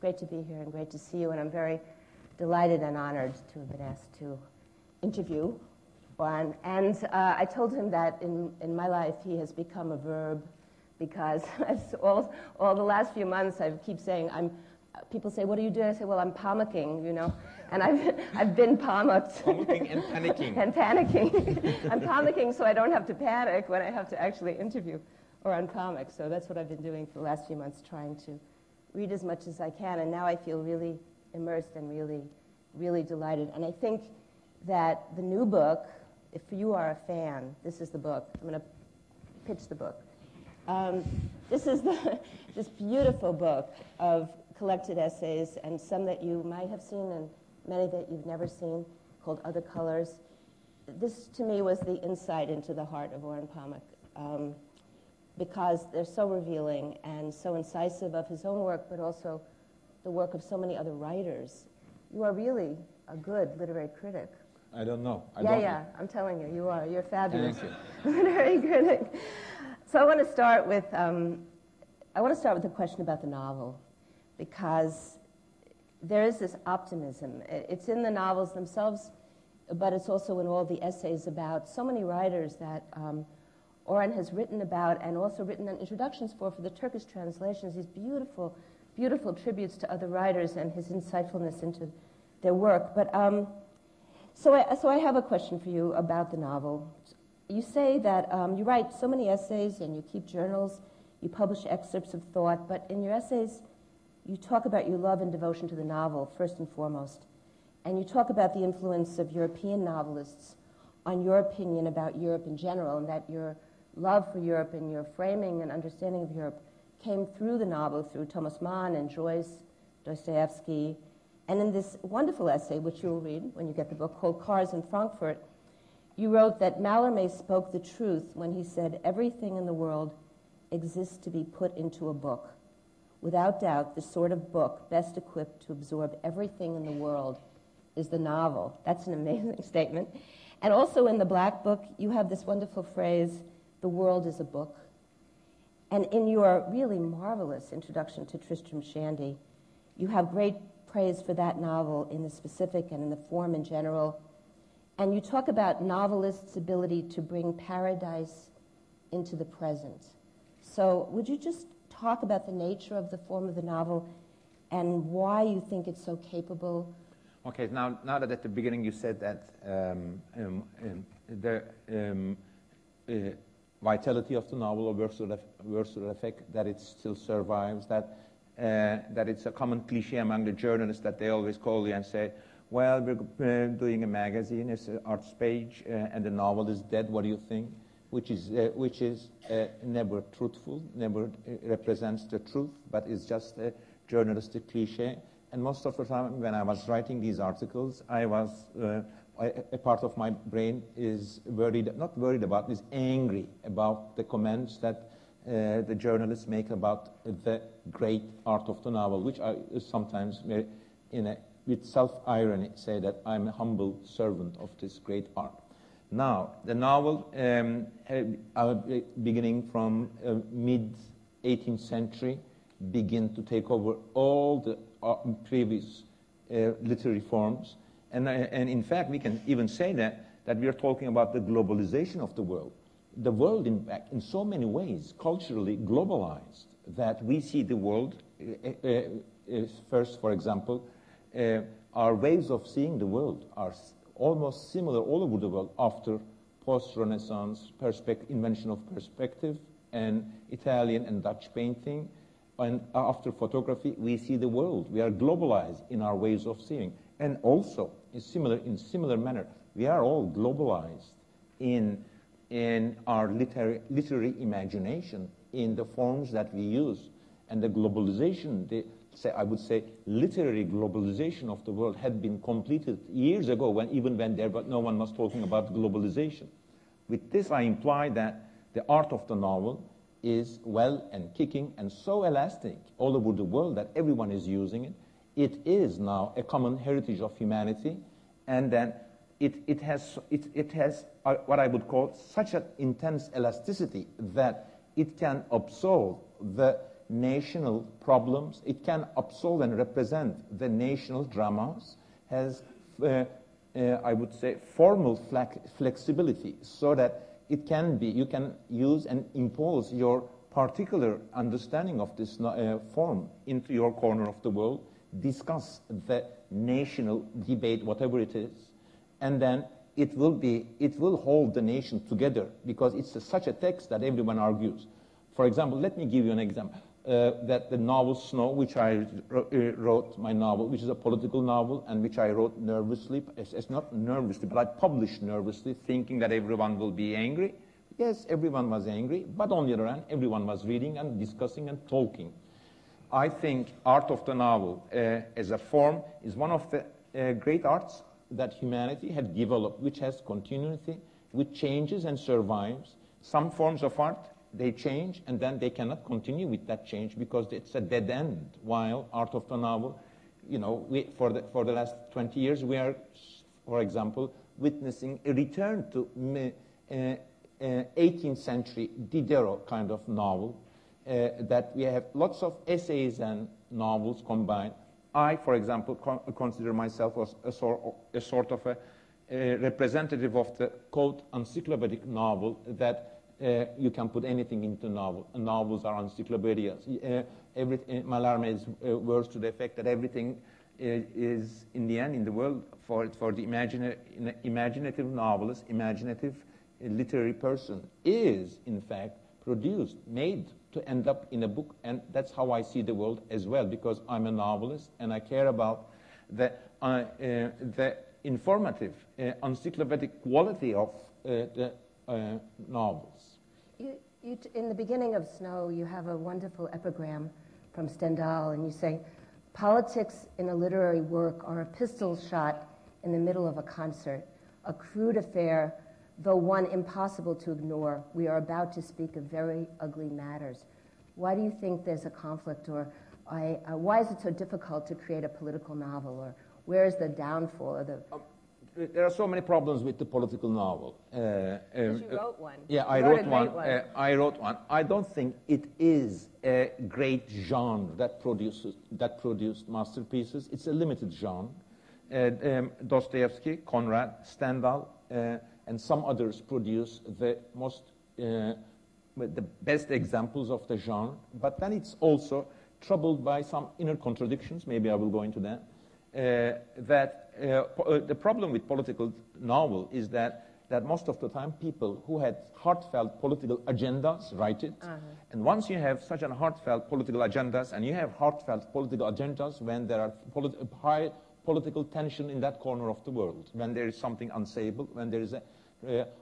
great to be here and great to see you, and I'm very delighted and honored to have been asked to interview Orhan. And I told him that in my life he has become a verb, because all the last few months I keep saying, people say, what are you doing? I say, well, I'm pamuking, you know. And I've been pamuked. Pamuking and panicking. And panicking. I'm panicking so I don't have to panic when I have to actually interview Orhan Pamuk. So that's what I've been doing for the last few months, trying to read as much as I can. And now I feel really immersed and really, really delighted. And I think that the new book, if you are a fan, this is the book. I'm going to pitch the book. This is this beautiful book of collected essays, and some that you might have seen and many that you've never seen, called Other Colors. This, to me, was the insight into the heart of Orhan Pamuk, because they're so revealing and so incisive of his own work, but also the work of so many other writers. You are really a good literary critic. I don't know. Yeah, I'm telling you, you are. You're fabulous. Thank you. Literary critic. So I want to start with a question about the novel, because there is this optimism. It's in the novels themselves, but it's also in all the essays about so many writers that Orhan has written about, and also written introductions for the Turkish translations, these beautiful, beautiful tributes to other writers and his insightfulness into their work. But so I have a question for you about the novel. You say that you write so many essays and you keep journals, you publish excerpts of thought, but in your essays you talk about your love and devotion to the novel, first and foremost. And you talk about the influence of European novelists on your opinion about Europe in general, and that your love for Europe and your framing and understanding of Europe came through the novel, through Thomas Mann and Joyce, Dostoevsky. And in this wonderful essay, which you will read when you get the book, called Cars in Frankfurt, you wrote that Mallarmé spoke the truth when he said, everything in the world exists to be put into a book. Without doubt, the sort of book best equipped to absorb everything in the world is the novel. That's an amazing statement. And also in the Black Book, you have this wonderful phrase, the world is a book. And in your really marvelous introduction to Tristram Shandy, you have great praise for that novel in the specific and in the form in general. And you talk about novelists' ability to bring paradise into the present. So would you just talk about the nature of the form of the novel and why you think it's so capable? Okay, now that at the beginning you said that the vitality of the novel, or versatile effect, that it still survives, that it's a common cliche among the journalists that they always call you and say, well, we're doing a magazine, it's an arts page, and the novel is dead, what do you think? Which is never truthful, never represents the truth, but is just a journalistic cliche. And most of the time when I was writing these articles, I was, a part of my brain is not worried about, is angry about the comments that the journalists make about the great art of the novel, which I sometimes, with self-irony, say that I'm a humble servant of this great art. Now, the novel, beginning from mid-18th century, begin to take over all the previous literary forms. And in fact, we can even say that we are talking about the globalization of the world. The world, in fact, in so many ways, culturally globalized, that we see the world, first, for example, our ways of seeing the world are almost similar all over the world after post-Renaissance invention of perspective and Italian and Dutch painting. And after photography, we see the world. We are globalized in our ways of seeing. And also, in similar manner, we are all globalized in our literary imagination, in the forms that we use. And the globalization, I would say, literary globalization of the world had been completed years ago, when no one was talking about globalization. With this, I imply that the art of the novel is well and kicking and so elastic all over the world that everyone is using it. It is now a common heritage of humanity, and then it has what I would call such an intense elasticity that it can absorb the national problems. It can absolve and represent the national dramas, has, I would say, formal flexibility, so that it can be, you can use and impose your particular understanding of this form into your corner of the world, discuss the national debate, whatever it is, and then it will hold the nation together, because it's such a text that everyone argues. For example, let me give you an example. That the novel Snow, which I wrote, my novel, which is a political novel, and which I wrote nervously, it's not nervously, but I published nervously, thinking that everyone will be angry. Yes, everyone was angry, but on the other hand, everyone was reading and discussing and talking. I think art of the novel as a form is one of the great arts that humanity had developed, which has continuity, which changes and survives. Some forms of art, they change, and then they cannot continue with that change because it's a dead end. While art of the novel, you know, for the last 20 years, we are, for example, witnessing a return to 18th century Diderot kind of novel, that we have lots of essays and novels combined. I, for example, consider myself as a sort of a representative of the, quote, encyclopedic novel, that you can put anything into novel. Novels are encyclopedias. Mallarmé is words to the effect that everything is, in the end, in the world, for the imaginative novelist, imaginative literary person, is, in fact, produced, made to end up in a book. And that's how I see the world as well, because I'm a novelist, and I care about the informative, encyclopedic quality of the novels. In the beginning of Snow, you have a wonderful epigram from Stendhal, and you say, politics in a literary work are a pistol shot in the middle of a concert, a crude affair, though one impossible to ignore. We are about to speak of very ugly matters. Why do you think there's a conflict, or why is it so difficult to create a political novel, or where is the downfall or the... There are so many problems with the political novel. You wrote one. Yeah, I wrote one. I don't think it is a great genre that produced masterpieces. It's a limited genre. Dostoevsky, Conrad, Stendhal, and some others produce the best examples of the genre. But then it's also troubled by some inner contradictions. Maybe I will go into that. The problem with political novel is that most of the time people who had heartfelt political agendas write it. And once you have such a heartfelt political agendas, and you have heartfelt political agendas when there are high political tension in that corner of the world, when there is something unsayable, when there is a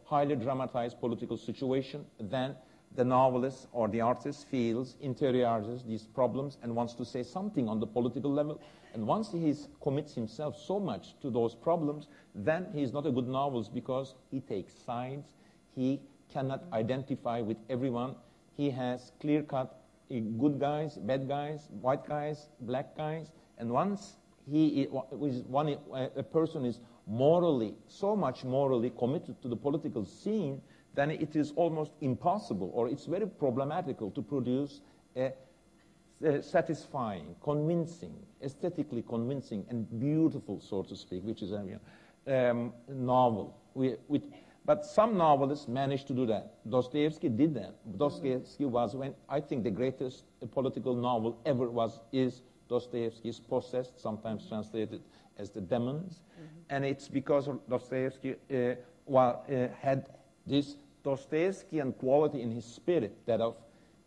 highly dramatized political situation, then the novelist or the artist interiorizes these problems and wants to say something on the political level. And once he commits himself so much to those problems, then he's not a good novelist, because he takes sides. He cannot identify with everyone. He has clear-cut good guys, bad guys, white guys, black guys. And once a person is so much morally committed to the political scene, then it is almost impossible, or it's very problematical to produce a satisfying, convincing, aesthetically convincing, and beautiful, so to speak, which is a novel. But some novelists managed to do that. Dostoevsky did that. Dostoevsky was, I think, the greatest political novel ever is Dostoevsky's Possessed, sometimes translated as The Demons. And it's because of Dostoevsky had this Dostoevskian quality in his spirit, that of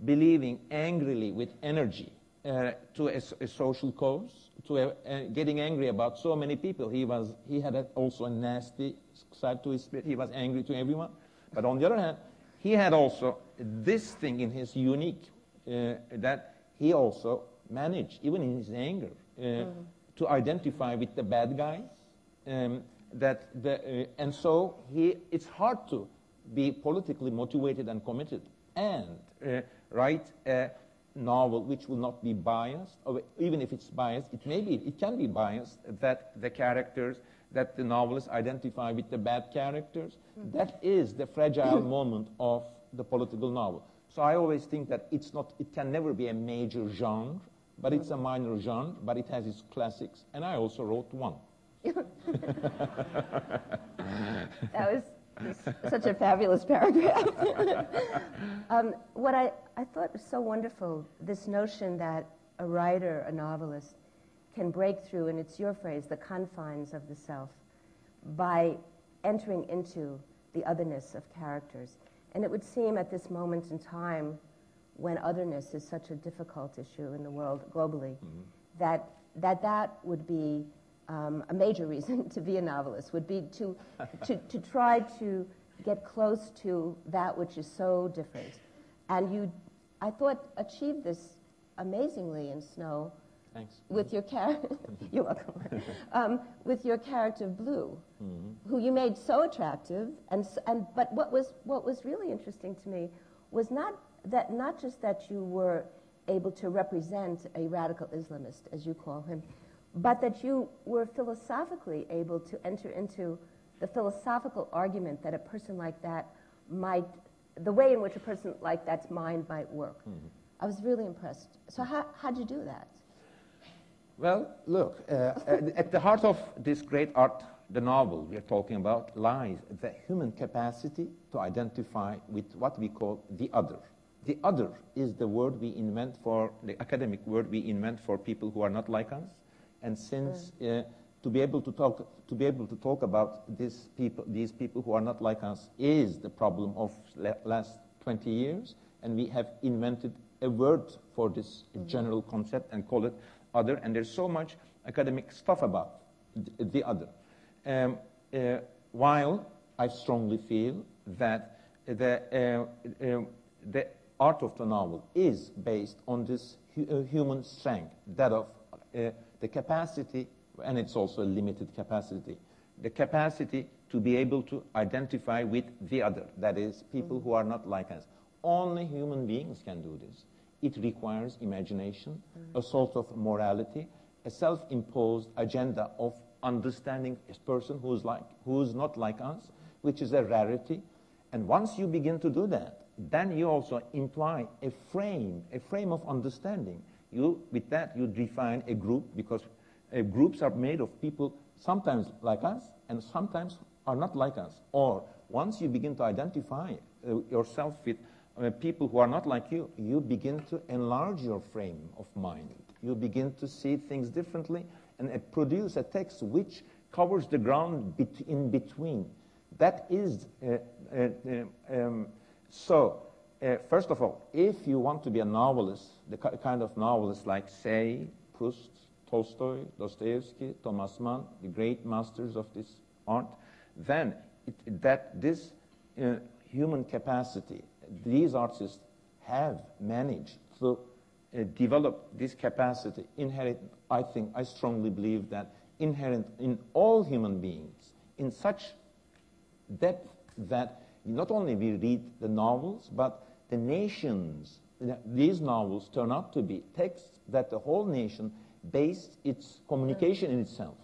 believing angrily with energy to a social cause, to getting angry about so many people. He had also a nasty side to his spirit. He was angry to everyone. But on the other hand, he had also this thing in his unique, that he also managed, even in his anger, to identify with the bad guys. And so it's hard to be politically motivated and committed and write a novel which will not be biased, or even if it's biased, it can be biased, that the characters, that the novelists identify with the bad characters. That is the fragile moment of the political novel. So I always think that it can never be a major genre, but it's a minor genre, but it has its classics, and I also wrote one. That was such a fabulous paragraph. What I thought was so wonderful, this notion that a writer, a novelist, can break through, and it's your phrase, the confines of the self, by entering into the otherness of characters. And it would seem at this moment in time, when otherness is such a difficult issue in the world globally, that would be a major reason to be a novelist, would be to try to get close to that which is so different. And you, I thought, achieved this amazingly in Snow. Thanks. With your character, you're welcome. With your character Blue, who you made so attractive, but what was really interesting to me was not just that you were able to represent a radical Islamist, as you call him, but that you were philosophically able to enter into the philosophical argument that a person like that might, the way in which a person like that's mind might work. I was really impressed. So how'd you do that? Well, look, at the heart of this great art, the novel we are talking about, lies the human capacity to identify with what we call the other. The other is the word we invent for, the academic word we invent for people who are not like us. And since to be able to talk about these people who are not like us is the problem of last 20 years, and we have invented a word for this general concept and call it other, and there's so much academic stuff about the other. While I strongly feel that the art of the novel is based on this human strength, that of the capacity, and it's also a limited capacity, the capacity to be able to identify with the other, that is, people who are not like us. Only human beings can do this. It requires imagination, a sort of morality, a self-imposed agenda of understanding a person who's not like us, which is a rarity. And once you begin to do that, then you also imply a frame of understanding. With that, you define a group, because groups are made of people sometimes like us and sometimes are not like us. Or once you begin to identify yourself with people who are not like you, you begin to enlarge your frame of mind. You begin to see things differently and produce a text which covers the ground in between. That is, first of all, if you want to be a novelist, the kind of novelist like, say, Proust, Tolstoy, Dostoevsky, Thomas Mann, the great masters of this art, then this human capacity, these artists have managed to develop this capacity inherent. I strongly believe that inherent in all human beings in such depth that not only we read the novels, but the nations, these novels turn out to be texts that the whole nation based its communication in itself.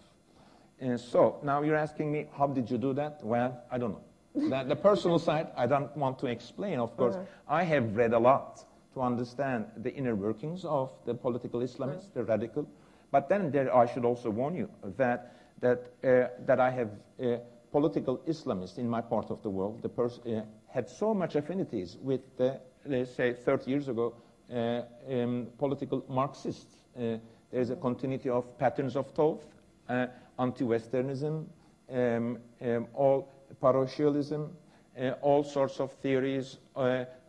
And so now you're asking me, how did you do that? Well, I don't know. The personal side, I don't want to explain, of course. I have read a lot to understand the inner workings of the political Islamists, the radical. But then I should also warn you that I have political Islamists in my part of the world. Had so much affinities with let's say 30 years ago, political Marxists. There's a continuity of patterns of thought, anti-Westernism, all parochialism, all sorts of theories,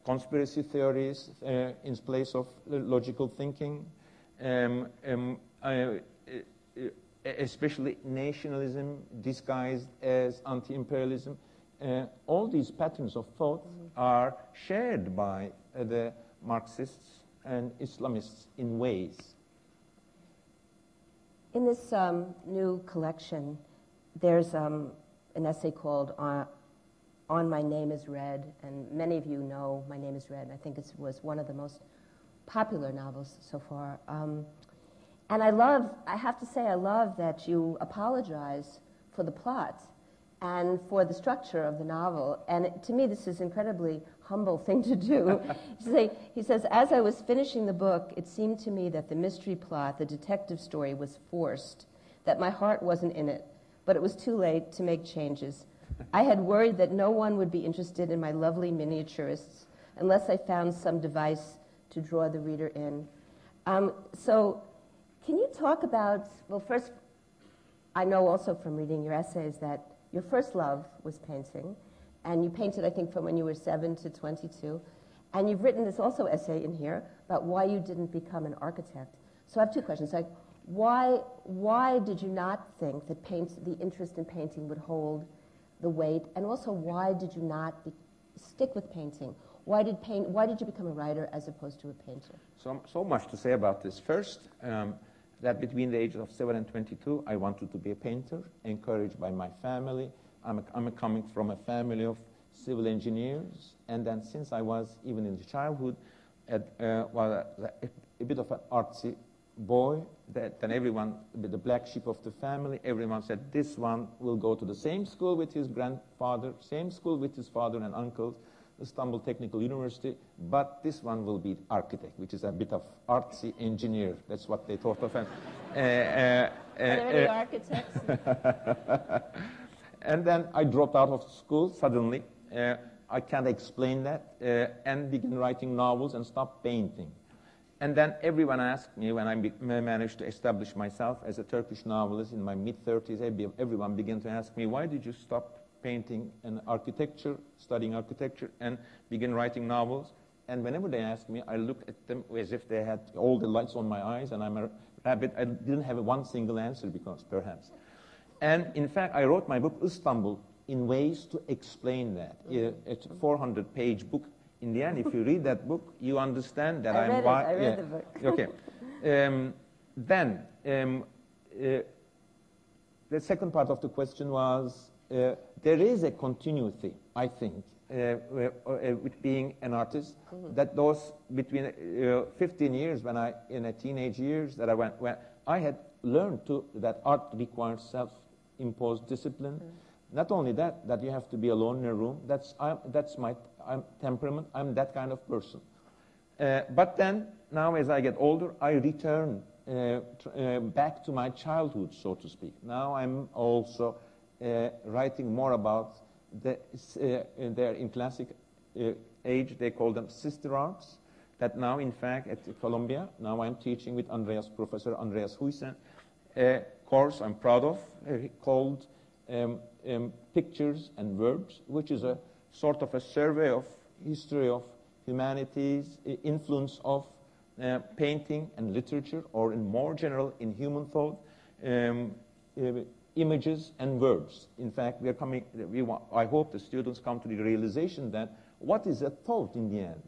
conspiracy theories in place of logical thinking, especially nationalism disguised as anti-imperialism. All these patterns of thought are shared by the Marxists and Islamists in ways. In this new collection, there's an essay called On My Name is Red, and many of you know My Name is Red. I think it was one of the most popular novels so far. And I have to say, I love that you apologize for the plot and for the structure of the novel. And to me, this is incredibly humble thing to do. He says, as I was finishing the book, it seemed to me that the mystery plot, the detective story, was forced, that my heart wasn't in it, but it was too late to make changes. I had worried that no one would be interested in my lovely miniaturists unless I found some device to draw the reader in. So can you talk about, well, first, I know also from reading your essays that your first love was painting, and you painted, I think, from when you were 7 to 22. And you've written this also essay in here about why you didn't become an architect. So I have two questions. Like, why did you not think that the interest in painting would hold the weight? And also, why did you not stick with painting? Why did you become a writer as opposed to a painter? So much to say about this. First, that between the ages of 7 and 22, I wanted to be a painter, encouraged by my family. I'm coming from a family of civil engineers, and then since I was even in childhood, a bit of an artsy boy, then everyone, the black sheep of the family, everyone said, this one will go to the same school with his grandfather, same school with his father and uncles, Istanbul Technical University, but this one will be architect, which is a bit of artsy engineer. That's what they thought of. Are there any architects? And then I dropped out of school suddenly. I can't explain that, and began writing novels and stopped painting. And then everyone asked me, when I managed to establish myself as a Turkish novelist in my mid-30s, everyone began to ask me, why did you stop painting and architecture, studying architecture, and begin writing novels? And whenever they asked me, I looked at them as if they had all the lights on my eyes, and I'm a rabbit. I didn't have one single answer, because perhaps. And in fact, I wrote my book, Istanbul, in ways to explain that. It's a 400-page book. In the end, if you read that book, you understand that I read the book. Okay. Then, the second part of the question was, there is a continuity, I think, with being an artist, that those between 15 years, in a teenage years, that when I had learned that art requires self-imposed discipline. Not only that you have to be alone in a room. That's my temperament. I'm that kind of person. But then, now as I get older, I return back to my childhood, so to speak. Now I'm also writing more about in classic age, they call them sister arts, that now, in fact, at Columbia, now I'm teaching with Professor Andreas Huysen, a course I'm proud of, called Pictures and Words, which is a sort of a survey of history of humanities, influence of painting and literature, or in more general, in human thought, images and words. In fact, I hope the students come to the realization that what is a thought in the end?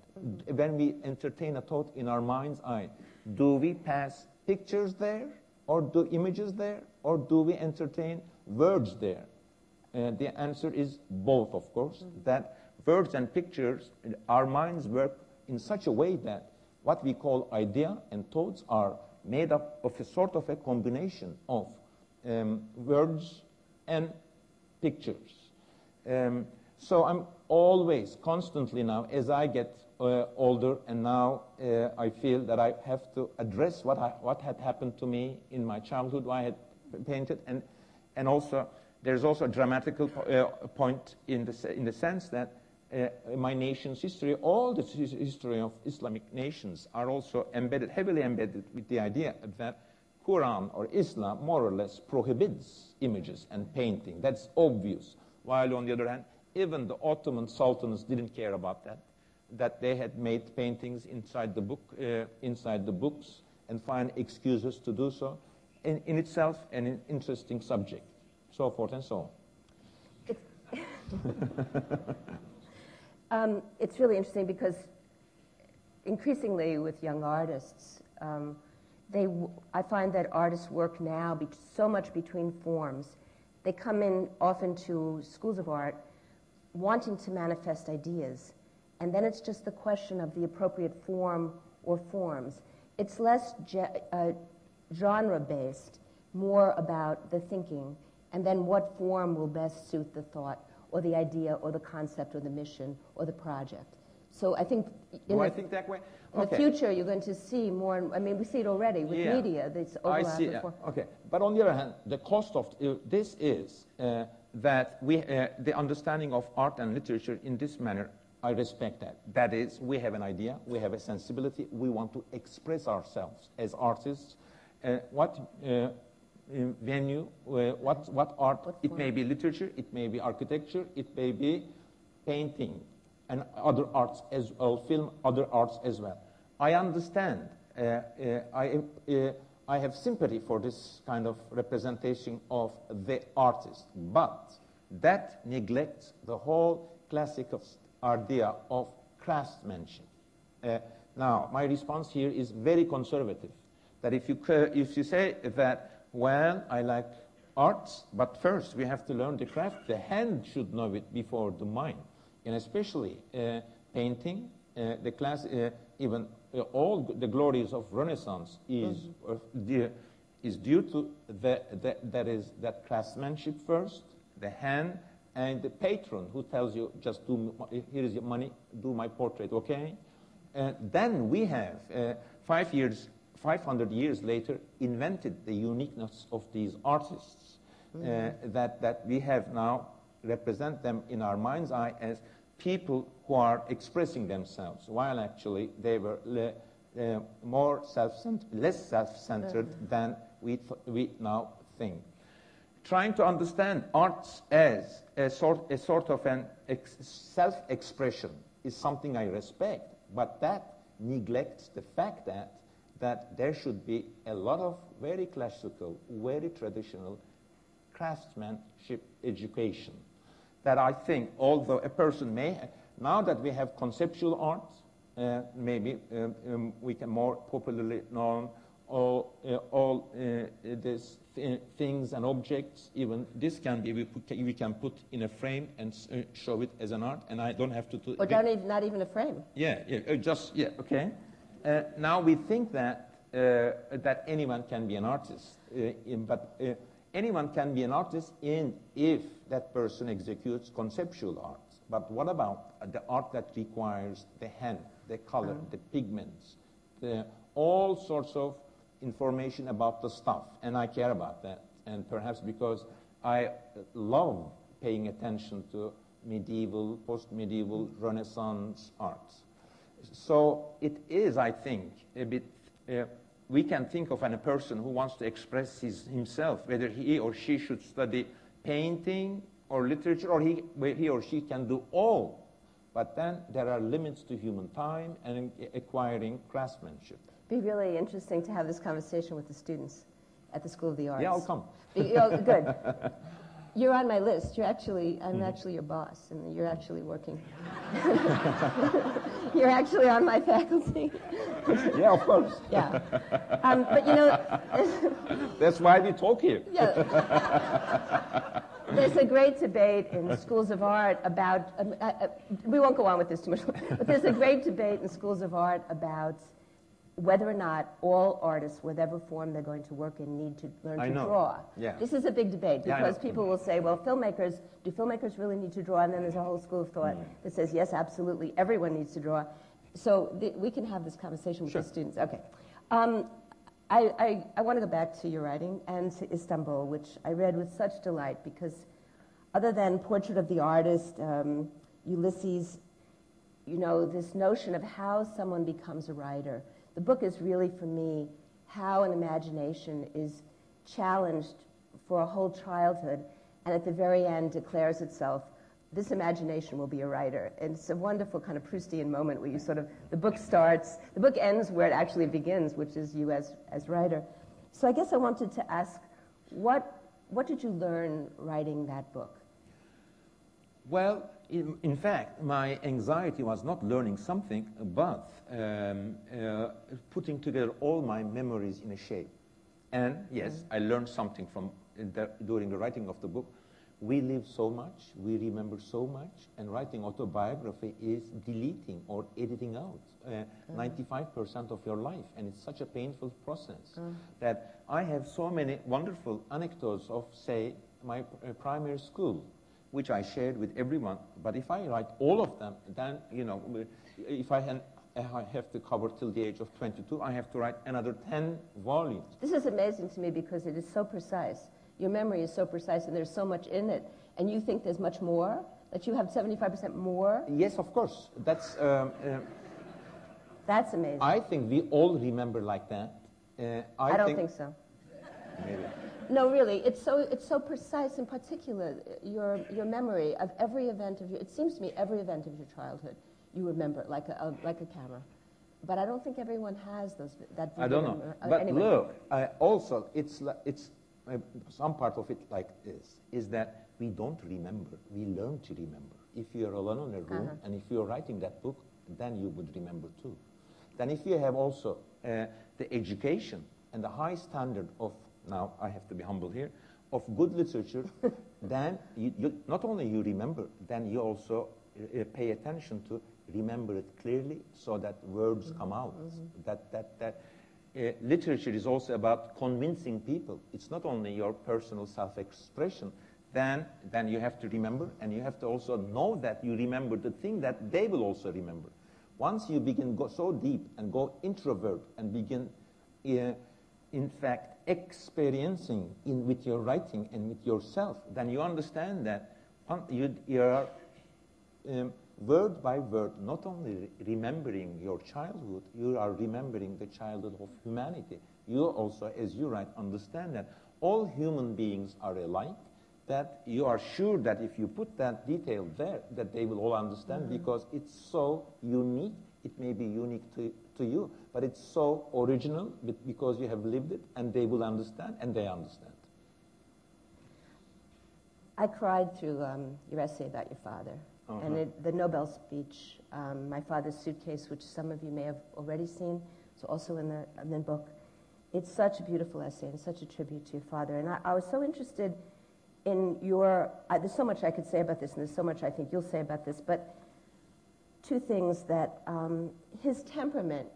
When we entertain a thought in our mind's eye, do we pass pictures there, or do images there, or do we entertain words there? The answer is both, of course, that words and pictures, our minds work in such a way that what we call idea and thoughts are made up of a sort of a combination of words and pictures. So I'm always, constantly now, as I get older, and now I feel that I have to address what had happened to me in my childhood, why I had painted, and also there's also a dramatical point in the sense that my nation's history, all the history of Islamic nations, are also heavily embedded with the idea that Quran or Islam more or less prohibits images and painting. That's obvious. While on the other hand, even the Ottoman sultans didn't care about that they had made paintings inside the books, and find excuses to do so. In itself, an interesting subject. So forth and so on. It's really interesting because increasingly with young artists, I find that artists work now so much between forms. They come in often to schools of art wanting to manifest ideas, and then it's just the question of the appropriate form or forms. It's less genre-based, more about the thinking, and then what form will best suit the thought, or the idea, or the concept, or the mission, or the project. So I think I think that way? In the future, you're going to see more. I mean, we see it already with media. This overlap. I see. Okay, but on the other hand, the cost of this is that the understanding of art and literature in this manner. I respect that. That is, we have an idea, we have a sensibility, we want to express ourselves as artists. What venue? What art? It may be literature, it may be architecture, it may be painting, and other arts as well, film, other arts as well. I understand. I have sympathy for this kind of representation of the artist, but that neglects the whole classical idea of craftsmanship. Now, my response here is very conservative. That if you say that, well, I like arts, but first we have to learn the craft, the hand should know it before the mind. And especially painting, even all the glories of Renaissance is due to that craftsmanship first, the hand, and the patron who tells you, just here is your money, do my portrait, okay? Then we have 500 years later invented the uniqueness of these artists that we have now represent them in our mind's eye as people who are expressing themselves, while actually they were less self-centered than we now think. Trying to understand arts as a sort of an self-expression is something I respect, but that neglects the fact that there should be a lot of very classical, very traditional craftsmanship education. That I think, although a person may, now that we have conceptual arts, maybe we can more popularly known all these things and objects, even this can be, we can put in a frame and show it as an art, and I don't have to do or not even a frame. Okay. Now we think that that anyone can be an artist, but anyone can be an artist if that person executes conceptual arts. But what about the art that requires the hand, the color, the pigments, all sorts of information about the stuff? And I care about that. And perhaps because I love paying attention to medieval, post-medieval, Renaissance arts. So it is, I think, a bit, we can think of a person who wants to express himself, whether he or she should study painting or literature, or he or she can do all. But then there are limits to human time and acquiring craftsmanship. It'd be really interesting to have this conversation with the students at the School of the Arts. Yeah, I'll come. Good. You're on my list. I'm actually your boss, and you're actually working. You're actually on my faculty. Yeah, of course. Yeah. But that's why we talk here. Yeah. There's a great debate in schools of art about, we won't go on with this too much, but there's a great debate in schools of art about whether or not all artists, whatever form they're going to work in, need to learn to draw. Yeah. This is a big debate because people will say, well, do filmmakers really need to draw? And then there's a whole school of thought that says, yes, absolutely, everyone needs to draw. So we can have this conversation with the students. Okay. I want to go back to your writing and to Istanbul, which I read with such delight because other than Portrait of the Artist, Ulysses, this notion of how someone becomes a writer. The book is really, for me, how an imagination is challenged for a whole childhood and at the very end declares itself, this imagination will be a writer. And it's a wonderful kind of Proustian moment where you the book ends where it actually begins, which is you as writer. So I guess I wanted to ask, what did you learn writing that book? Well, in fact, my anxiety was not learning something, but putting together all my memories in a shape. And yes, I learned something during the writing of the book. We live so much, we remember so much, and writing autobiography is deleting or editing out 95% of your life, and it's such a painful process that I have so many wonderful anecdotes of, say, my primary school, which I shared with everyone. But if I write all of them, then, if I have to cover till the age of 22, I have to write another 10 volumes. This is amazing to me because it is so precise. Your memory is so precise and there's so much in it. And you think there's much more? That you have 75% more? Yes, of course. That's amazing. I think we all remember like that. I don't think so. Maybe. No, really, it's so precise and particular, your memory of every event of it seems to me every event of your childhood, you remember like a camera. But I don't think everyone has that. I don't know. But anyway. Look, also, it's some part of it like this, is that we don't remember, we learn to remember. If you're alone in a room, and if you're writing that book, then you would remember too. Then if you have also the education and the high standard of, now I have to be humble here, of good literature, then you not only you remember, then you also pay attention to remember it clearly so that words come out. Literature is also about convincing people. It's not only your personal self-expression. Then you have to remember, and you have to also know that you remember the thing that they will also remember. Once you begin go so deep and go introvert and begin, in fact, experiencing with your writing and with yourself, then you understand that you are word by word not only remembering your childhood, you are remembering the childhood of humanity. You also, as you write, understand that all human beings are alike, that you are sure that if you put that detail there, that they will all understand, because it's so unique. It may be unique to you, but it's so original because you have lived it, and they will understand, and they understand. I cried through your essay about your father, and the Nobel speech, My Father's Suitcase, which some of you may have already seen, it's also in the book. It's such a beautiful essay and such a tribute to your father, and I was so interested in there's so much I could say about this, and there's so much I think you'll say about this, but two things that his temperament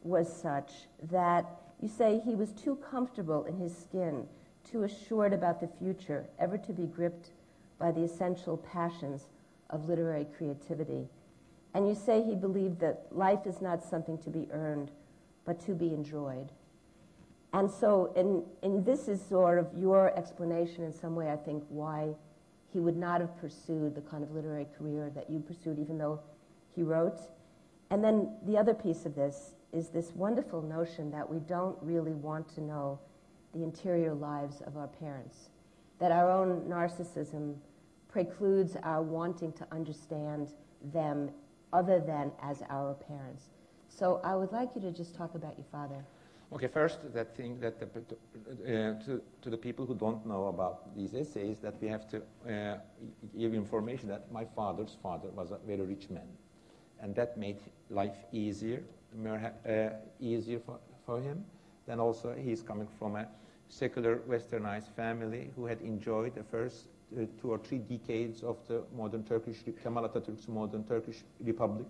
was such that you say he was too comfortable in his skin, too assured about the future, ever to be gripped by the essential passions of literary creativity. And you say he believed that life is not something to be earned, but to be enjoyed. And so, and this is sort of your explanation in some way, I think, why he would not have pursued the kind of literary career that you pursued, even though he wrote. And then the other piece of this is this wonderful notion that we don't really want to know the interior lives of our parents, that our own narcissism precludes our wanting to understand them other than as our parents. So I would like you to just talk about your father. Okay, first, that thing that to the people who don't know about these essays, that we have to give information that my father's father was a very rich man, and that made life easier for him. Then also, he's coming from a secular, westernized family who had enjoyed the first 2 or 3 decades of the modern Turkish, Kemal Atatürk's modern Turkish Republic,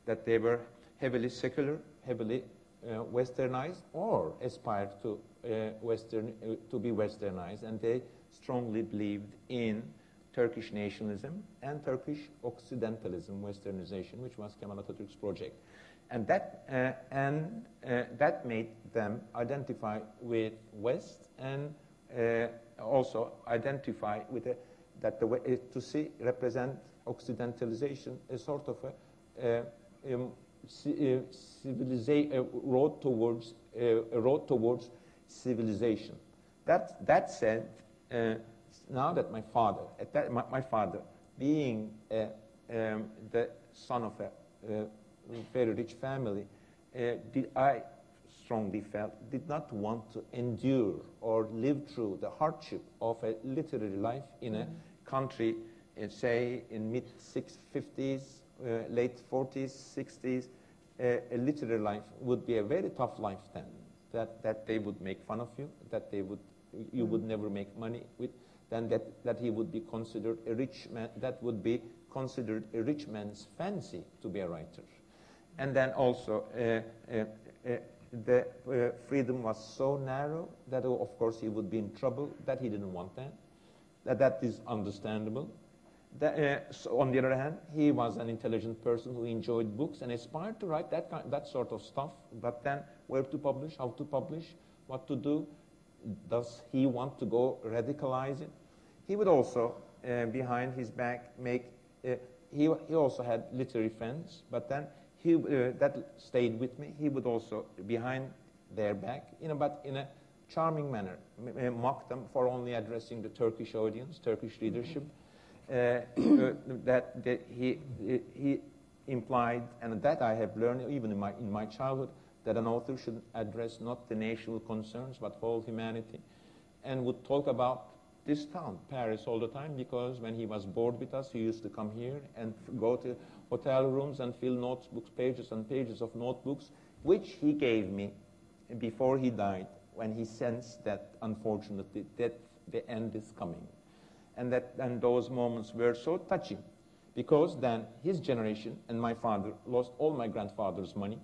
that they were heavily secular, heavily westernized, or aspired to be westernized, and they strongly believed in Turkish nationalism and Turkish Occidentalism, westernization, which was Kemal Atatürk's project, and that made them identify with West, and also identify with represent Occidentalization as sort of a road towards civilization. That said, now that my father, being the son of a very rich family, I strongly felt did not want to endure or live through the hardship of a literary life in a country, say in mid-50s, late 40s, 60s. A literary life would be a very tough life then. That they would make fun of you, that you would never make money with, then that he would be considered a rich man. That would be considered a rich man's fancy to be a writer. And then also the freedom was so narrow that of course he would be in trouble, that he didn't want that. That is understandable. So on the other hand, he was an intelligent person who enjoyed books and aspired to write that sort of stuff. But then where to publish, how to publish, what to do? Does he want to go radicalize it? He would also, behind his back, make... he also had literary friends, but then that stayed with me. He would also, behind their back, but in a charming manner, mock them for only addressing the Turkish audience, Turkish readership. That he implied, and that I have learned even in my childhood, that an author should address not the national concerns but whole humanity, and would talk about this town, Paris, all the time, because when he was bored with us, he used to come here and go to hotel rooms and fill notebooks, pages and pages of notebooks, which he gave me before he died, when he sensed that, unfortunately, that the end is coming. And those moments were so touching, because then his generation and my father lost all my grandfather's money,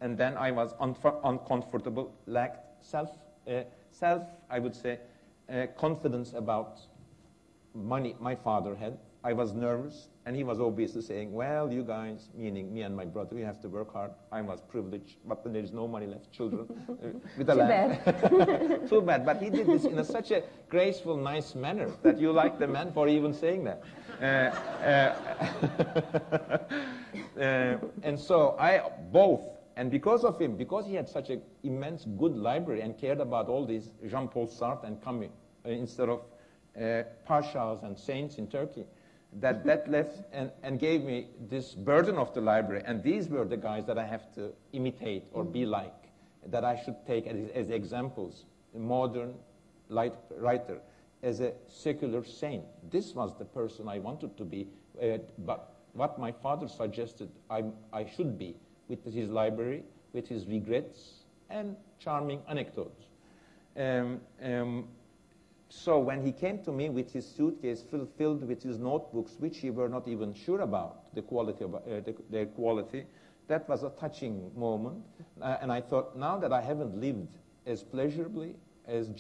and then I was uncomfortable, lacked I would say, confidence about money my father had. I was nervous, and he was obviously saying, well, you guys, meaning me and my brother, we have to work hard. I was privileged, but then there is no money left, children. With a Too laugh. bad. Too bad, but he did this in such a graceful, nice manner that you like the man for even saying that. And so and because of him, because he had such an immense good library and cared about all these Jean-Paul Sartre and Camus, instead of pashas and saints in Turkey, that left and gave me this burden of the library. And these were the guys that I have to imitate or be like, that I should take as examples. A modern writer, as a secular saint. This was the person I wanted to be, but what my father suggested I should be, with his library, with his regrets, and charming anecdotes. So when he came to me with his suitcase filled with his notebooks, which he were not even sure about the quality of their quality, that was a touching moment. And I thought, now that I haven't lived as pleasurably as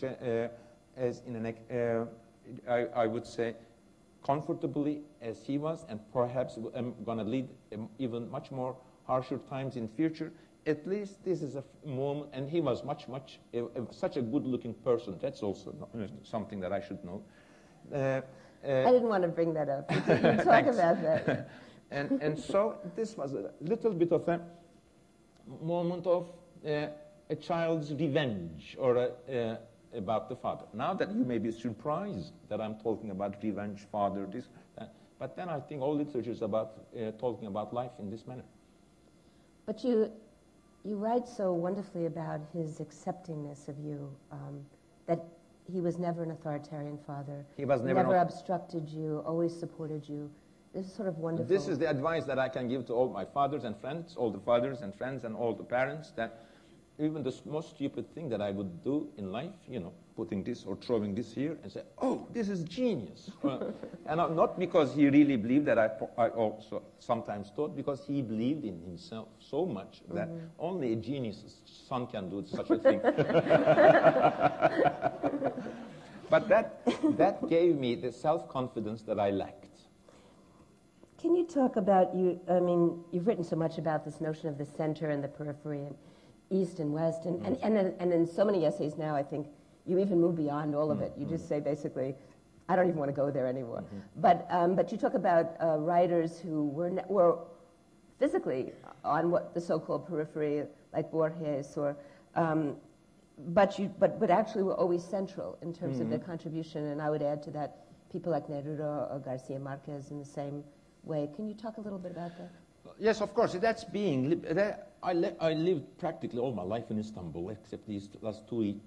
I would say comfortably as he was, and perhaps I'm going to lead even much more harsher times in future, at least this is a moment, and he was such a good-looking person. That's also something that I should know. I didn't want to bring that up. You can talk about that. And so this was a little bit of a moment of a child's revenge, or about the father. Now that you may be surprised that I'm talking about revenge, father, this, but then I think all literature is about talking about life in this manner. But you write so wonderfully about his acceptingness of you, that he was never an authoritarian father. He was never obstructed you, always supported you. This is sort of wonderful. This is the advice that I can give to all my fathers and friends, all the fathers and friends and all the parents, that even the most stupid thing that I would do in life, putting this or throwing this here and say, oh, this is genius. And not because he really believed that I also sometimes thought, because he believed in himself so much that only a genius son can do such a thing. But that gave me the self-confidence that I lacked. Can you talk about, you've written so much about this notion of the center and the periphery and East and West, and in so many essays now, I think you even move beyond all of it. You just say basically, I don't even want to go there anymore. But you talk about writers who were physically on what the so-called periphery, like Borges, or but actually were always central in terms of their contribution. And I would add to that people like Neruda or Garcia Marquez in the same way. Can you talk a little bit about that? Yes, of course. That's being. I lived practically all my life in Istanbul, except these last 3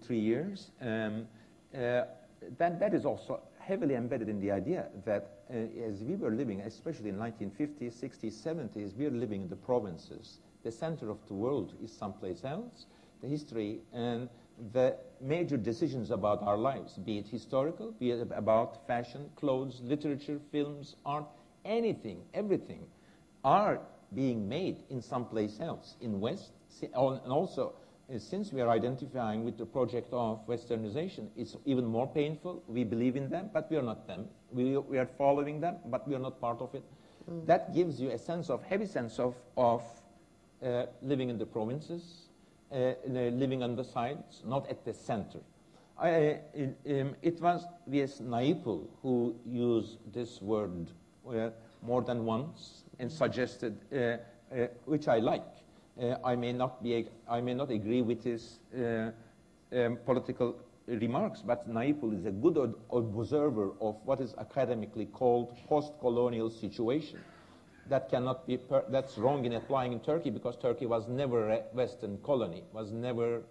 years. That is also heavily embedded in the idea that as we were living, especially in 1950s, 60s, 70s, we were living in the provinces. The center of the world is someplace else. The history and the major decisions about our lives, be it historical, be it about fashion, clothes, literature, films, art, anything, everything, are being made in someplace else, in West, and also since we are identifying with the project of Westernization, it's even more painful. We believe in them, but we are not them. We are following them, but we are not part of it. That gives you a sense of, heavy sense of living in the provinces, living on the sides, not at the center. It was V.S. Naipaul who used this word more than once and suggested, which I like. I may not agree with his political remarks, but Naipaul is a good observer of what is academically called post-colonial situation. That cannot be, that's wrong in applying in Turkey, because Turkey was never a Western colony, was never,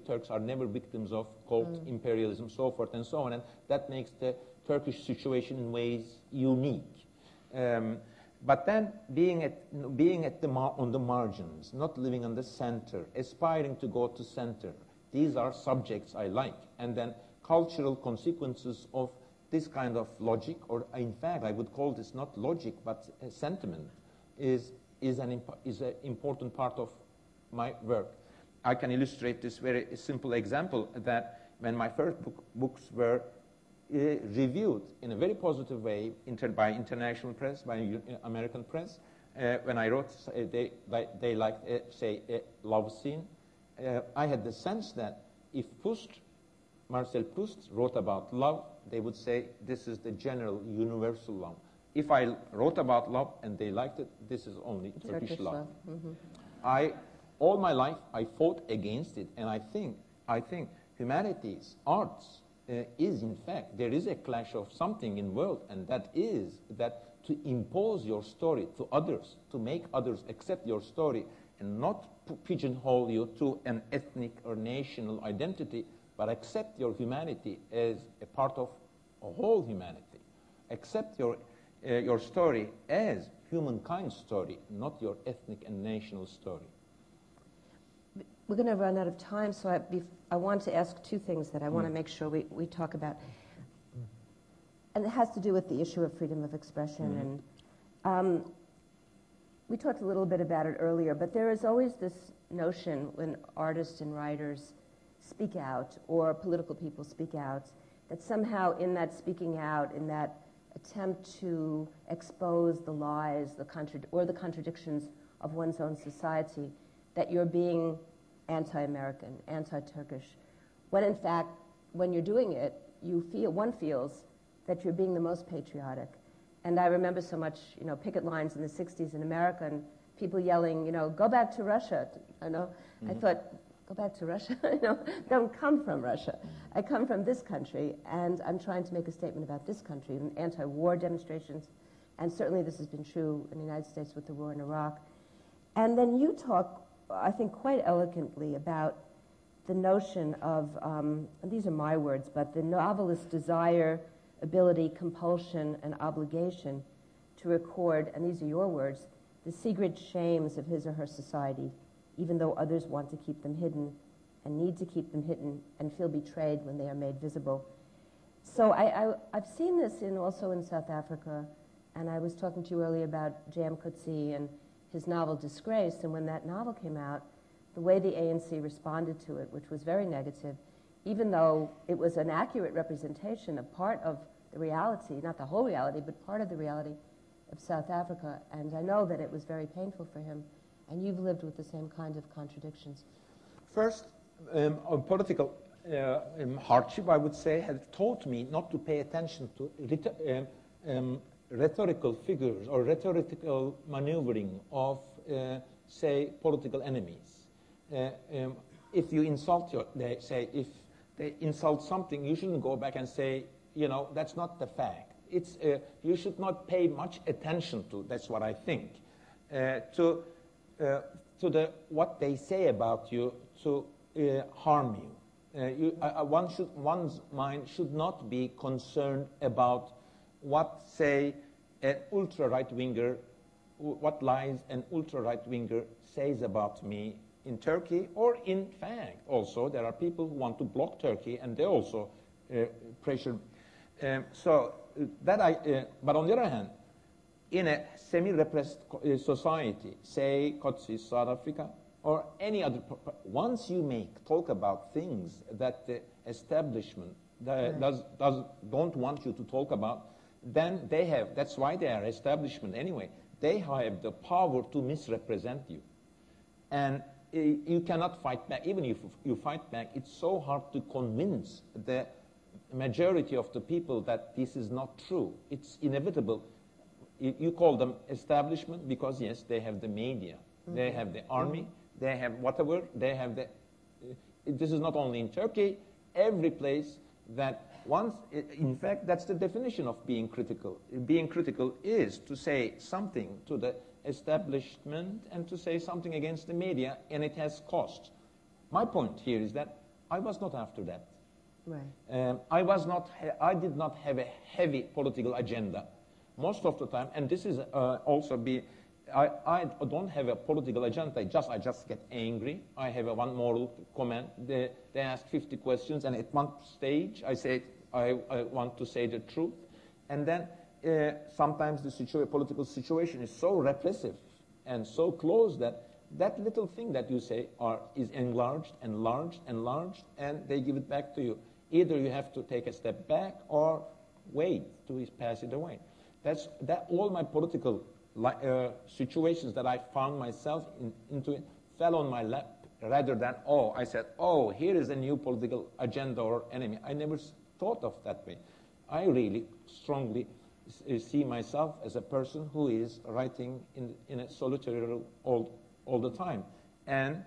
Turks are never victims of cold imperialism, so forth and so on, and that makes the Turkish situation in ways unique. But then being on the margins, not living on the center, aspiring to go to center, these are subjects I like. And then cultural consequences of this kind of logic, or in fact I would call this not logic but a sentiment, is an important part of my work. I can illustrate this very simple example that when my first books were reviewed in a very positive way by international press, by American press, when I wrote, they liked, say, a love scene, I had the sense that if Marcel Proust wrote about love, they would say this is the general universal love. If I wrote about love and they liked it, this is only Turkish love. All my life I fought against it, and I think humanities, arts, is in fact, there is a clash of something in the world, and that is that to impose your story to others, to make others accept your story, and not pigeonhole you to an ethnic or national identity, but accept your humanity as a part of a whole humanity. Accept your story as humankind's story, not your ethnic and national story. We're going to run out of time, so I want to ask two things that I want to make sure we talk about. And it has to do with the issue of freedom of expression. And we talked a little bit about it earlier, but there is always this notion when artists and writers speak out, or political people speak out, that somehow in that speaking out, in that attempt to expose the lies, or the contradictions of one's own society, that you're being anti-American, anti-Turkish, when in fact, when you're doing it, one feels that you're being the most patriotic. And I remember so much, picket lines in the 60s in America, and people yelling, go back to Russia. I thought, go back to Russia? Don't come from Russia. I come from this country, and I'm trying to make a statement about this country, and anti-war demonstrations, and certainly this has been true in the United States with the war in Iraq. And then you talk, I think, quite elegantly about the notion of, and these are my words, but the novelist's desire, ability, compulsion, and obligation to record, and these are your words, the secret shames of his or her society, even though others want to keep them hidden and need to keep them hidden and feel betrayed when they are made visible. So I've seen this also in South Africa, and I was talking to you earlier about J.M. Coetzee and his novel Disgrace, and when that novel came out, the way the ANC responded to it, which was very negative, even though it was an accurate representation of part of the reality, not the whole reality, but part of the reality of South Africa, and I know that it was very painful for him, and you've lived with the same kind of contradictions. First, political hardship, I would say, has taught me not to pay attention to rhetorical figures or rhetorical maneuvering of, say, political enemies. If you insult if they insult something, you shouldn't go back and say, that's not the fact. You should not pay much attention to, that's what I think, to what they say about you to harm you. One's mind should not be concerned about what, say, an ultra-right-winger, what lies an ultra-right-winger says about me in Turkey, or in fact, also, there are people who want to block Turkey, and they also pressure. But on the other hand, in a semi-repressed society, say Coetzee, South Africa, or any other, once you talk about things that the establishment don't want you to talk about, then that's why they are establishment anyway, they have the power to misrepresent you. And you cannot fight back. Even if you fight back, it's so hard to convince the majority of the people that this is not true. It's inevitable. You call them establishment because, yes, they have the media, they have the army, they have whatever, they have the... this is not only in Turkey, every place that once... in fact, that's the definition of being critical. Being critical is to say something to the establishment and to say something against the media, and it has cost. My point here is that I was not after that. Right. I did not have a heavy political agenda most of the time, and this is I don't have a political agenda. I just get angry. I have one moral comment. They ask 50 questions, and at one stage I say I want to say the truth, and then sometimes the political situation is so repressive and so close that little thing that you say is enlarged, and they give it back to you. Either you have to take a step back or wait to pass it away. All my political situations that I found myself into fell on my lap rather than, I said, here is a new political agenda or enemy. I never thought of that way. I really strongly see myself as a person who is writing in a solitary role all the time. And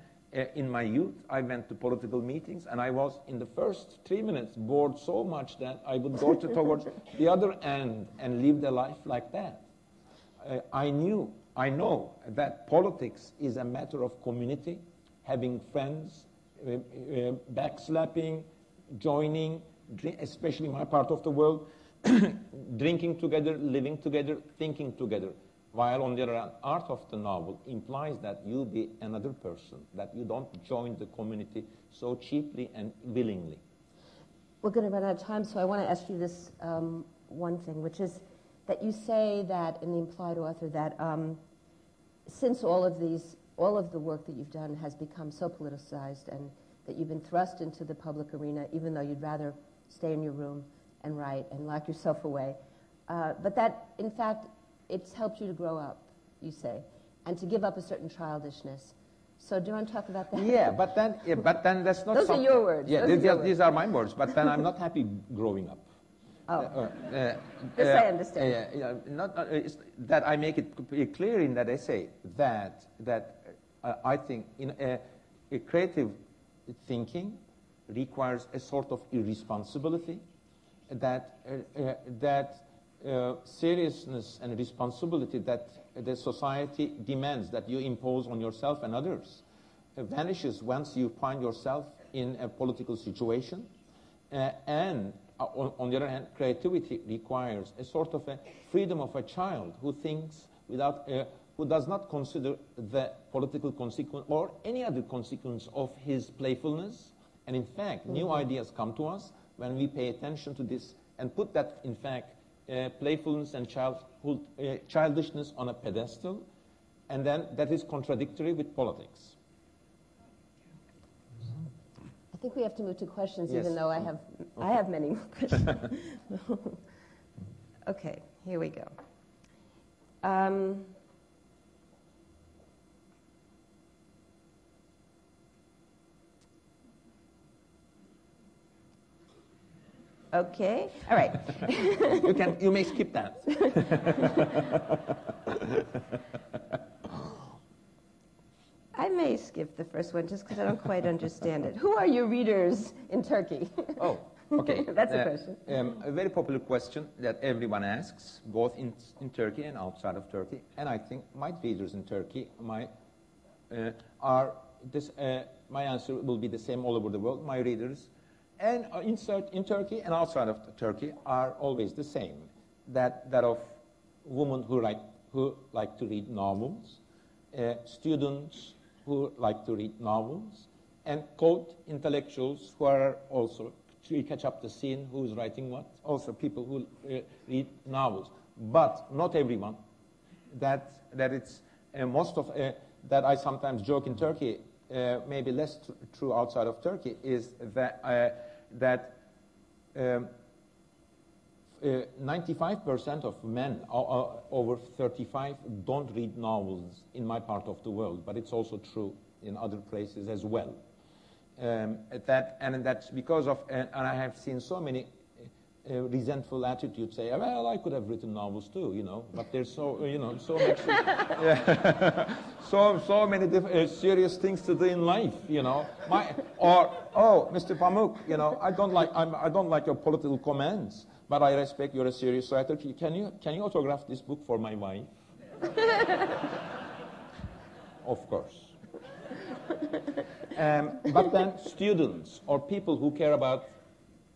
in my youth, I went to political meetings, and I was, in the first 3 minutes, bored so much that I would go towards the other end and live the life like that. I know that politics is a matter of community, having friends, backslapping, joining, especially my part of the world, drinking together, living together, thinking together. While on the other hand, art of the novel implies that you be another person, that you don't join the community so cheaply and willingly. We're going to run out of time, so I want to ask you this one thing, which is that you say that in the implied author that since all of the work that you've done has become so politicized and that you've been thrust into the public arena, even though you'd rather stay in your room and write and lock yourself away, but that in fact it's helped you to grow up, you say, and to give up a certain childishness. So do you want to talk about that? Yeah, but then that's not. Those are your words. Yeah, these are my words. But then I'm not happy growing up. This I understand. It's that I make it clear in that essay that I think in a creative thinking requires a sort of irresponsibility, that seriousness and responsibility that the society demands that you impose on yourself and others vanishes once you find yourself in a political situation. And on the other hand, creativity requires a sort of a freedom of a child who thinks who does not consider the political consequence or any other consequence of his playfulness. And in fact, new ideas come to us when we pay attention to this and put that, in fact, playfulness and childishness on a pedestal, and then that is contradictory with politics. I think we have to move to questions, yes. even though I have many more questions. Okay, here we go. Okay, all right. You may skip that. I may skip the first one just because I don't quite understand it. Who are your readers in Turkey? Oh, okay. That's a question. A very popular question that everyone asks, both in Turkey and outside of Turkey. And I think my readers in Turkey my answer will be the same all over the world. My readers and in Turkey and outside of Turkey are always the same. That of women who like to read novels, students who like to read novels, and quote intellectuals who are also to catch up the scene who is writing what. Also people who read novels, but not everyone. That it's most of that I sometimes joke in Turkey, maybe less true outside of Turkey, is that 95% of men over 35 don't read novels in my part of the world, but it's also true in other places as well. And that's because of, and I have seen so many resentful attitudes say, well, I could have written novels too, you know, but there's so, you know, so much, so many serious things to do in life, you know. Oh, Mr. Pamuk, you know, I don't like your political comments, but I respect you're a serious writer. Can you autograph this book for my wife? Of course. But then students or people who care about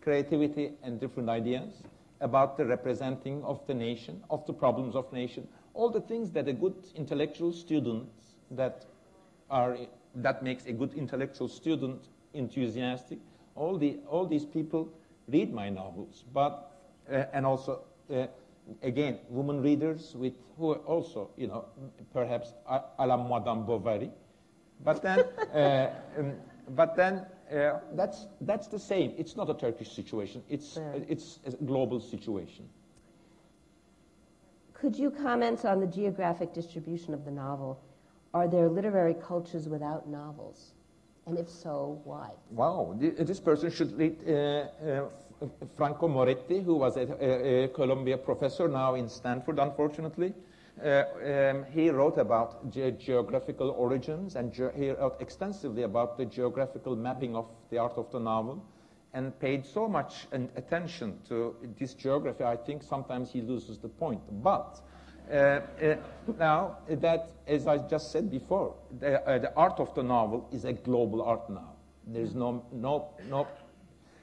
creativity and different ideas, about the representing of the nation, of the problems of nation, all the things that a good intellectual student that makes a good intellectual student enthusiastic, all these people read my novels, but and also again women readers who are also, you know, perhaps a la Madame Bovary, but then that's the same. It's not a Turkish situation. It's a global situation. Could you comment on the geographic distribution of the novel? Are there literary cultures without novels? And if so, why? Wow, this person should read Franco Moretti, who was a Columbia professor, now in Stanford, unfortunately. He wrote about geographical origins, and he wrote extensively about the geographical mapping of the art of the novel, and paid so much attention to this geography, I think sometimes he loses the point. But now, that, as I just said before, the art of the novel is a global art now. There's no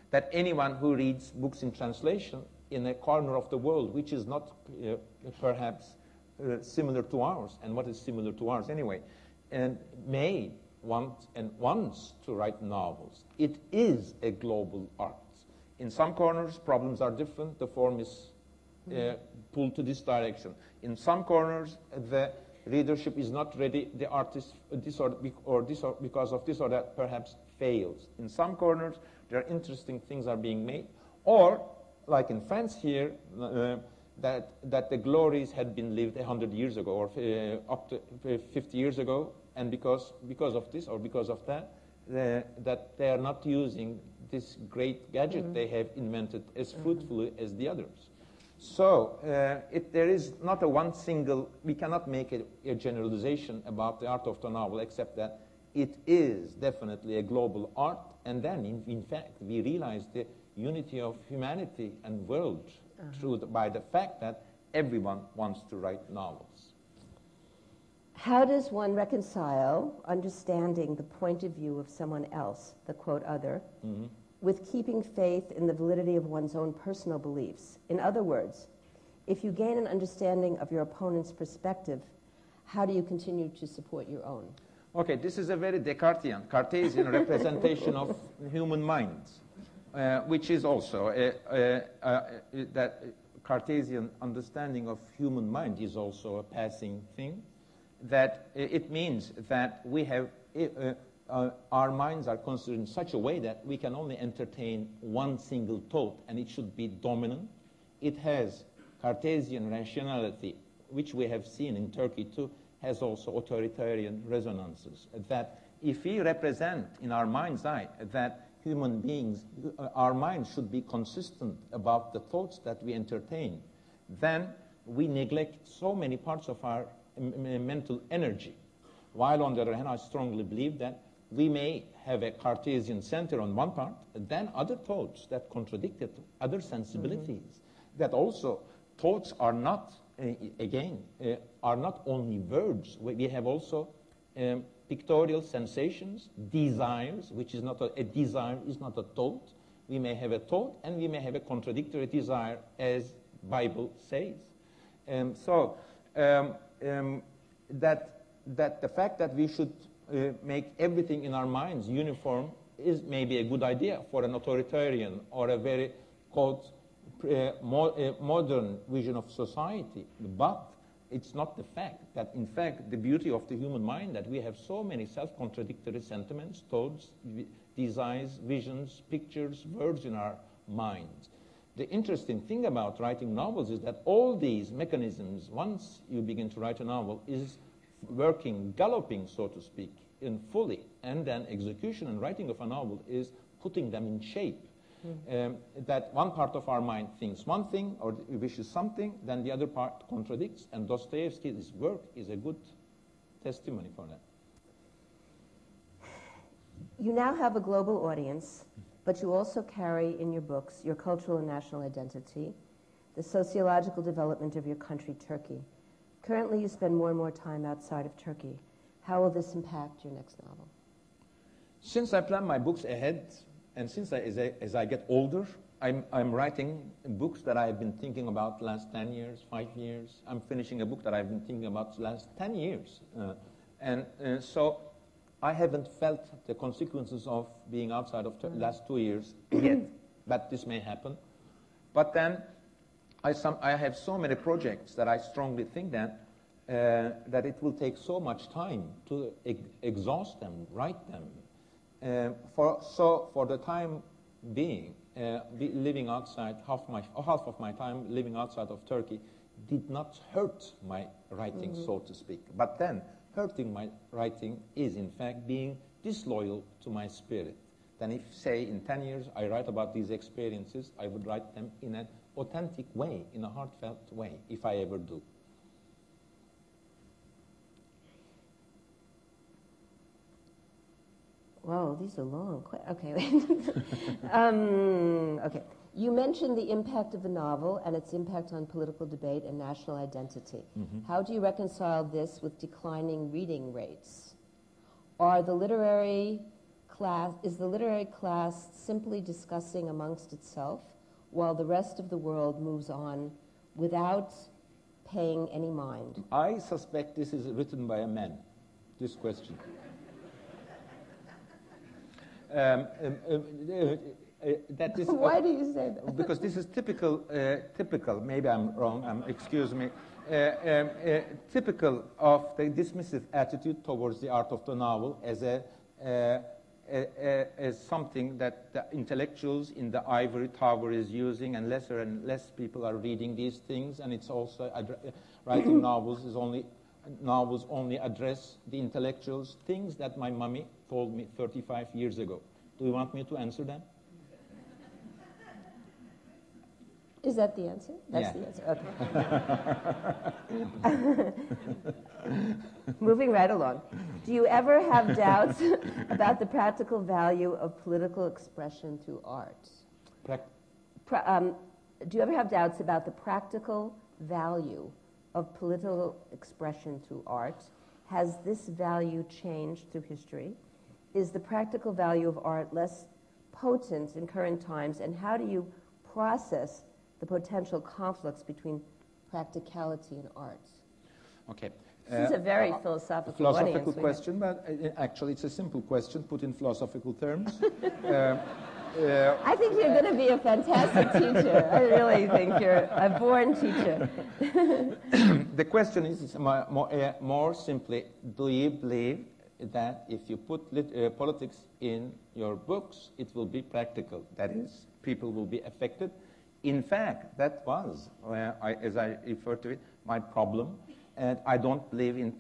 that anyone who reads books in translation in a corner of the world, which is not perhaps similar to ours, and what is similar to ours anyway, and may want and wants to write novels. It is a global art. In some corners, problems are different. The form is pulled to this direction. In some corners, the readership is not ready. The artist, because of this or that, perhaps fails. In some corners, there are interesting things are being made, or like in France here, that the glories had been lived 100 years ago, or up to 50 years ago, and because of this or because of that, that they are not using this great gadget they have invented as fruitfully as the others. So there is not a one single, we cannot make a generalization about the art of the novel, except that it is definitely a global art, and then in fact we realize the unity of humanity and world by the fact that everyone wants to write novels. How does one reconcile understanding the point of view of someone else, the quote other, with keeping faith in the validity of one's own personal beliefs? In other words, if you gain an understanding of your opponent's perspective, how do you continue to support your own? Okay, this is a very Cartesian representation of human minds, which is also that Cartesian understanding of human mind is also a passing thing. That it means that we have our minds are considered in such a way that we can only entertain one single thought, and it should be dominant. It has Cartesian rationality, which we have seen in Turkey too, has also authoritarian resonances. That if we represent in our mind's eye that human beings, our minds should be consistent about the thoughts that we entertain, then we neglect so many parts of our mental energy. While on the other hand, I strongly believe that we may have a Cartesian center on one part, and then other thoughts that contradict it, other sensibilities, that also thoughts are not, are not only words. We have also pictorial sensations, desires, which is not a desire is not a thought. We may have a thought, and we may have a contradictory desire, as Bible says. That the fact that we should make everything in our minds uniform is maybe a good idea for an authoritarian or a very modern vision of society. But It's not the fact that, in fact, the beauty of the human mind that we have so many self-contradictory sentiments, thoughts, desires, visions, pictures, words in our minds. The interesting thing about writing novels is that all these mechanisms, once you begin to write a novel, is working, galloping, so to speak, in fully. And then execution and writing of a novel is putting them in shape. That one part of our mind thinks one thing or wishes something, then the other part contradicts, and Dostoevsky's work is a good testimony for that. You now have a global audience, but you also carry in your books your cultural and national identity, the sociological development of your country, Turkey. Currently, you spend more and more time outside of Turkey. How will this impact your next novel? Since I plan my books ahead, and since as I get older, I'm writing books that I've been thinking about the last 10 years, 5 years. I'm finishing a book that I've been thinking about the last 10 years. So I haven't felt the consequences of being outside of the last 2 years yet, but this may happen. But then I have so many projects that I strongly think that it will take so much time to exhaust them, write them. For the time being, living outside, half of my time living outside of Turkey did not hurt my writing, so to speak. But then, hurting my writing is, in fact, being disloyal to my spirit. Then if, say, in 10 years I write about these experiences, I would write them in an authentic way, in a heartfelt way, if I ever do. Whoa, these are long. Okay. Okay. You mentioned the impact of the novel and its impact on political debate and national identity. How do you reconcile this with declining reading rates? Is the literary class simply discussing amongst itself while the rest of the world moves on without paying any mind? I suspect this is written by a man, this question. Why do you say that? Because this is typical, maybe I'm wrong, excuse me, typical of the dismissive attitude towards the art of the novel as as something that the intellectuals in the ivory tower is using, and less people are reading these things, and it's also writing novels only address the intellectuals, things that my mommy told me 35 years ago. Do you want me to answer them? Is that the answer? That's the answer. Okay. Moving right along. Do you ever have doubts about the practical value of political expression through art? Do you ever have doubts about the practical value of political expression through art? Has this value changed through history? Is the practical value of art less potent in current times? And how do you process the potential conflicts between practicality and art? Okay. This is a very philosophical audience. Question, but actually it's a simple question put in philosophical terms. I think you're going to be a fantastic teacher. I really think you're a born teacher. The question is more simply, do you believe that if you put politics in your books, it will be practical? That is, people will be affected. In fact, that was, as I referred to it, my problem. And I don't believe in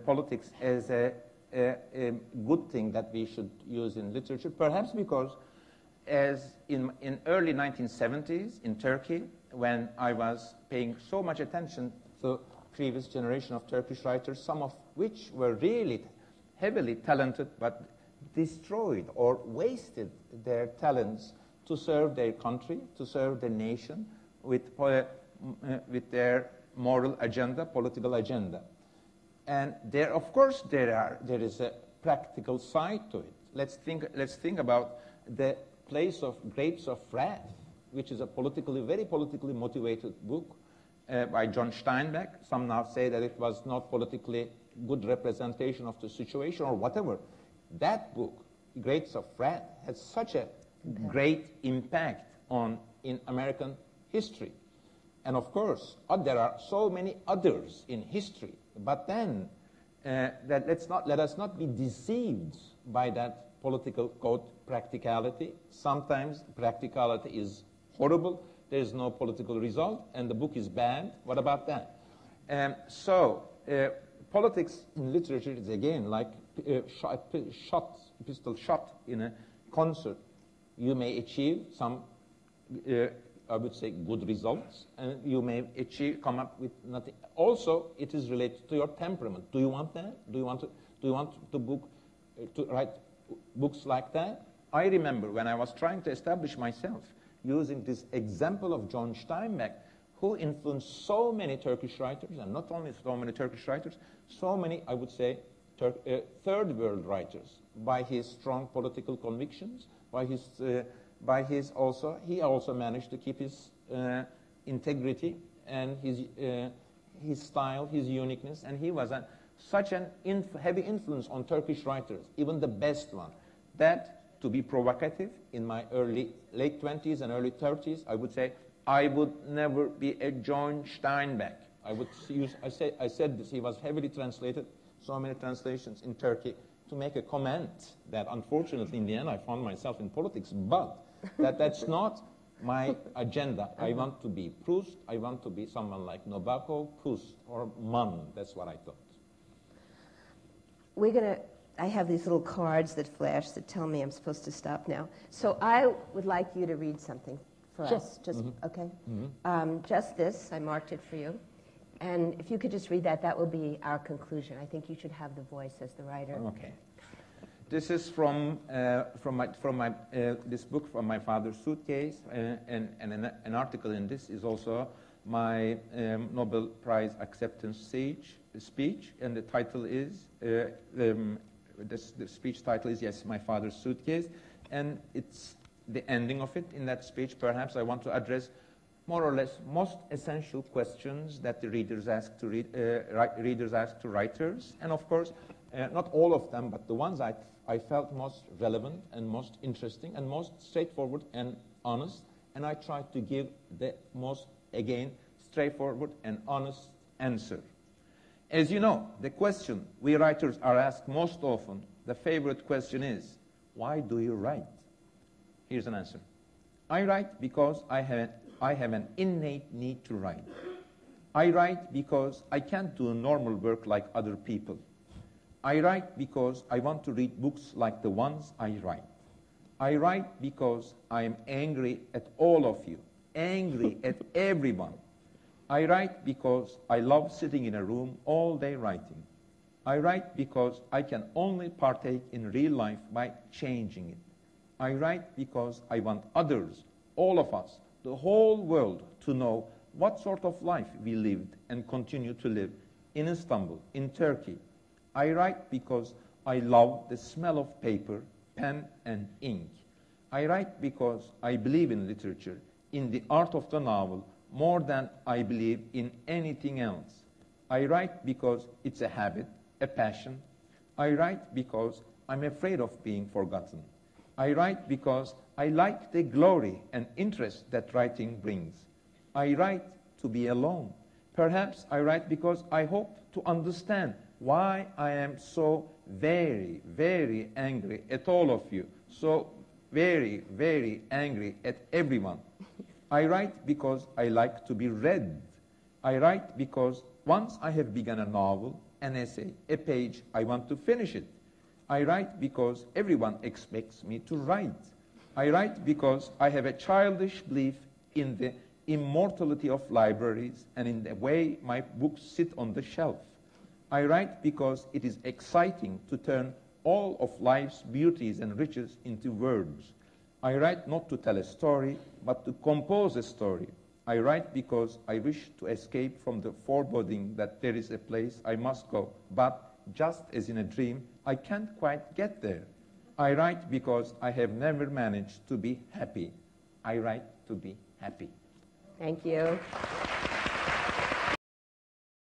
politics as a good thing that we should use in literature, perhaps because as in early 1970s in Turkey, when I was paying so much attention to previous generation of Turkish writers, some of which were really heavily talented but destroyed or wasted their talents to serve their country, to serve the nation with their moral agenda, political agenda. And there, of course, there is a practical side to it. Let's think about the place of Grapes of Wrath, which is a very politically motivated book by John Steinbeck. Some now say that it was not politically good representation of the situation or whatever. That book, Grapes of Wrath, has such a great impact in American history. And of course, there are so many others in history. But then, let us not be deceived by that political quote practicality. Sometimes practicality is horrible. There is no political result, and the book is bad. What about that? Politics in literature is again like pistol shot in a concert. You may achieve some, I would say, good results, and you may come up with nothing. Also, it is related to your temperament. Do you want that? Do you want to write books like that? I remember when I was trying to establish myself using this example of John Steinbeck, who influenced so many Turkish writers, and not only so many Turkish writers, so many, I would say, third world writers, by his strong political convictions, he also managed to keep his integrity and his style, his uniqueness, and he was such an heavy influence on Turkish writers, even the best one, that, to be provocative, in my late 20s and early 30s, I would say, I would never be a John Steinbeck. I said this, he was heavily translated, so many translations in Turkey, to make a comment that unfortunately in the end I found myself in politics, but that's not my agenda. I want to be Proust, I want to be someone like Nabokov, Proust, or Mann. That's what I thought. I have these little cards that flash that tell me I'm supposed to stop now. So I would like you to read something for us. Just, okay? Just this, I marked it for you. And if you could just read that, that will be our conclusion. I think you should have the voice as the writer. Okay. This is from this book, from my father's suitcase, and an article in this is also my Nobel Prize acceptance speech, and the title is, the speech title is, yes, My Father's Suitcase, and it's the ending of it. In that speech, perhaps I want to address more or less most essential questions that the readers ask to writers, and of course, not all of them, but the ones I felt most relevant and most interesting and most straightforward and honest, and I tried to give the most, again, straightforward and honest answer. As you know, the question we writers are asked most often, the favorite question is, why do you write? Here's an answer. I write because I have an innate need to write. I write because I can't do normal work like other people. I write because I want to read books like the ones I write. I write because I am angry at all of you, angry at everyone. I write because I love sitting in a room all day writing. I write because I can only partake in real life by changing it. I write because I want others, all of us, the whole world, to know what sort of life we lived and continue to live in Istanbul, in Turkey. I write because I love the smell of paper, pen, and ink. I write because I believe in literature, in the art of the novel, more than I believe in anything else. I write because it's a habit, a passion. I write because I'm afraid of being forgotten. I write because I like the glory and interest that writing brings. I write to be alone. Perhaps I write because I hope to understand why I am so very, very angry at all of you, so very, very angry at everyone. I write because I like to be read. I write because once I have begun a novel, an essay, a page, I want to finish it. I write because everyone expects me to write. I write because I have a childish belief in the immortality of libraries and in the way my books sit on the shelf. I write because it is exciting to turn all of life's beauties and riches into words. I write not to tell a story, but to compose a story. I write because I wish to escape from the foreboding that there is a place I must go, but just as in a dream, I can't quite get there. I write because I have never managed to be happy. I write to be happy. Thank you.